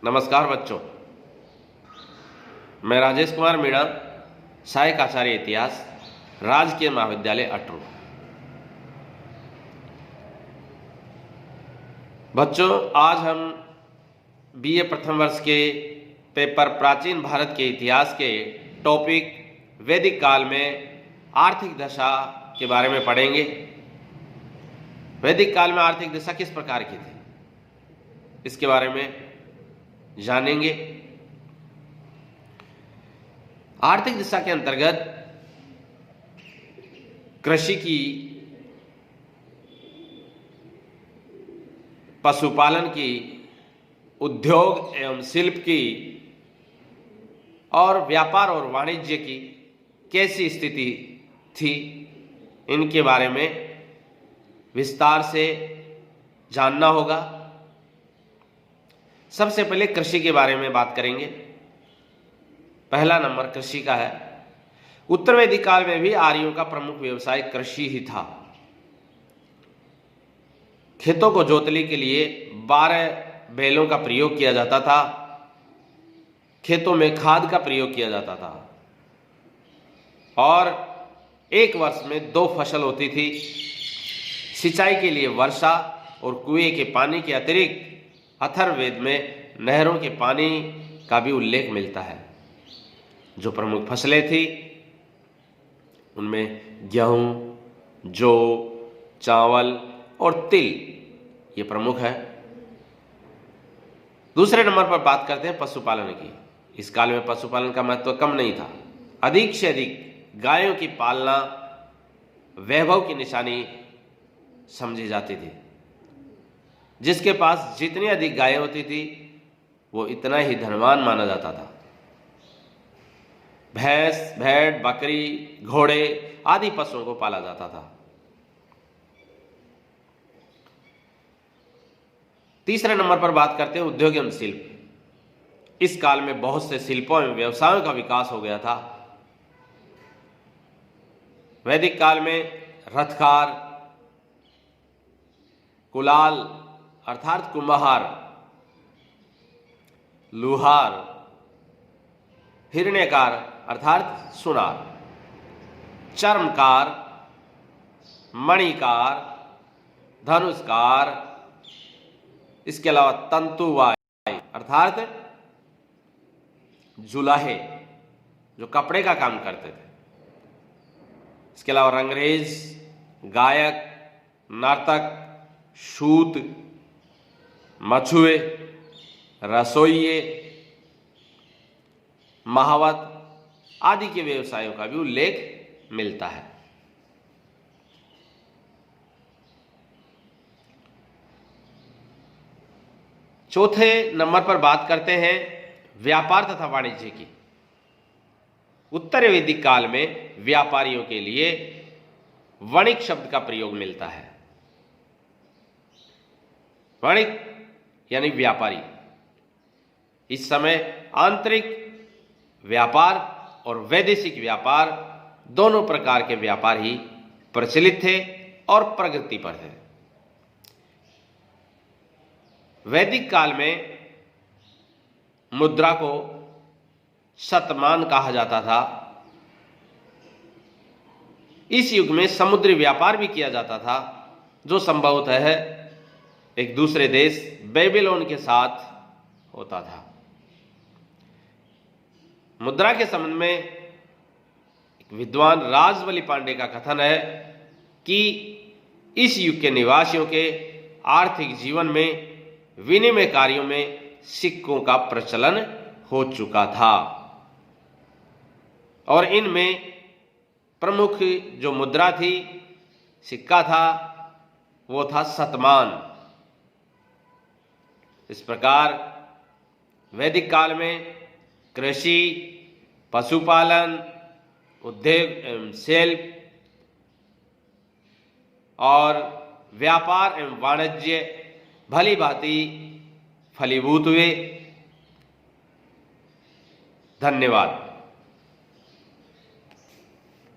नमस्कार बच्चों, मैं राजेश कुमार मीणा, सहायक आचार्य इतिहास, राजकीय महाविद्यालय अटरू। बच्चों, आज हम बीए प्रथम वर्ष के पेपर प्राचीन भारत के इतिहास के टॉपिक वैदिक काल में आर्थिक दशा के बारे में पढ़ेंगे। वैदिक काल में आर्थिक दशा किस प्रकार की थी, इसके बारे में जानेंगे। आर्थिक दिशा के अंतर्गत कृषि की, पशुपालन की, उद्योग एवं शिल्प की और व्यापार और वाणिज्य की कैसी स्थिति थी, इनके बारे में विस्तार से जानना होगा। सबसे पहले कृषि के बारे में बात करेंगे। पहला नंबर कृषि का है। उत्तर वैदिक काल में भी आर्यों का प्रमुख व्यवसाय कृषि ही था। खेतों को जोतने के लिए 12 बैलों का प्रयोग किया जाता था। खेतों में खाद का प्रयोग किया जाता था और एक वर्ष में 2 फसल होती थी। सिंचाई के लिए वर्षा और कुएं के पानी के अतिरिक्त अथर्ववेद में नहरों के पानी का भी उल्लेख मिलता है। जो प्रमुख फसलें थी उनमें गेहूं, जौ, चावल और तिल ये प्रमुख है। दूसरे नंबर पर बात करते हैं पशुपालन की। इस काल में पशुपालन का महत्व कम नहीं था। अधिक से अधिक गायों की पालना वैभव की निशानी समझी जाती थी। जिसके पास जितनी अधिक गायें होती थी वो इतना ही धनवान माना जाता था। भैंस, भेड़, बकरी, घोड़े आदि पशुओं को पाला जाता था। तीसरे नंबर पर बात करते हैं उद्योग एवं शिल्प। इस काल में बहुत से शिल्पों एवं व्यवसायों का विकास हो गया था। वैदिक काल में रथकार, कुलाल अर्थात कुम्हार, लुहार, हिरण्यकार अर्थात सुनार, चर्मकार, मणिकार, धनुषकार, इसके अलावा तंतुवाय अर्थात जुलाहे जो कपड़े का काम करते थे, इसके अलावा रंगरेज, गायक, नर्तक, सूत, मछुए, रसोइये, महावत आदि के व्यवसायों का भी उल्लेख मिलता है। चौथे नंबर पर बात करते हैं व्यापार तथा वाणिज्य की। उत्तर वैदिक काल में व्यापारियों के लिए वणिक शब्द का प्रयोग मिलता है। वणिक यानी व्यापारी। इस समय आंतरिक व्यापार और वैदेशिक व्यापार दोनों प्रकार के व्यापार ही प्रचलित थे और प्रगति पर थे। वैदिक काल में मुद्रा को शतमान कहा जाता था। इस युग में समुद्री व्यापार भी किया जाता था, जो संभवतः है एक दूसरे देश बेबीलोन के साथ होता था। मुद्रा के संबंध में एक विद्वान राजवली पांडे का कथन है कि इस युग के निवासियों के आर्थिक जीवन में विनिमय कार्यों में सिक्कों का प्रचलन हो चुका था और इनमें प्रमुख जो मुद्रा थी, सिक्का था, वो था शतमान। इस प्रकार वैदिक काल में कृषि, पशुपालन, उद्योग एवं शिल्प और व्यापार एवं वाणिज्य भली भांति फलीभूत हुए। धन्यवाद।